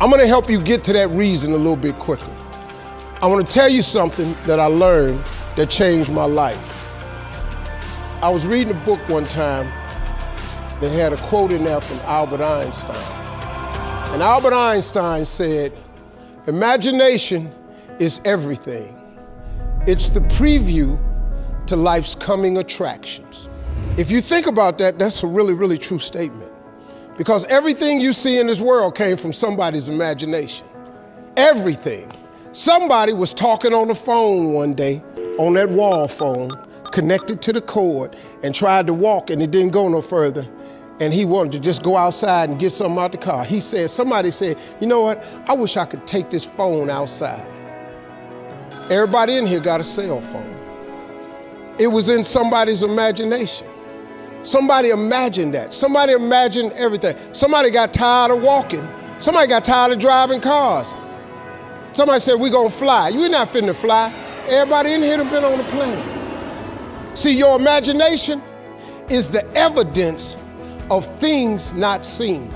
I'm gonna help you get to that reason a little bit quicker. I wanna tell you something that I learned that changed my life. I was reading a book one time that had a quote in there from Albert Einstein. And Albert Einstein said, "Imagination is everything. It's the preview to life's coming attractions." If you think about that, that's a really, really true statement. Because everything you see in this world came from somebody's imagination. Everything. Somebody was talking on the phone one day, on that wall phone, connected to the cord, and tried to walk, and it didn't go no further. And he wanted to just go outside and get something out the car. Somebody said, "You know what? I wish I could take this phone outside." Everybody in here got a cell phone. It was in somebody's imagination. Somebody imagined that. Somebody imagined everything. Somebody got tired of walking. Somebody got tired of driving cars. Somebody said, "We're gonna fly." You're not finna fly. Everybody in here done been on a plane. See, your imagination is the evidence of things not seen.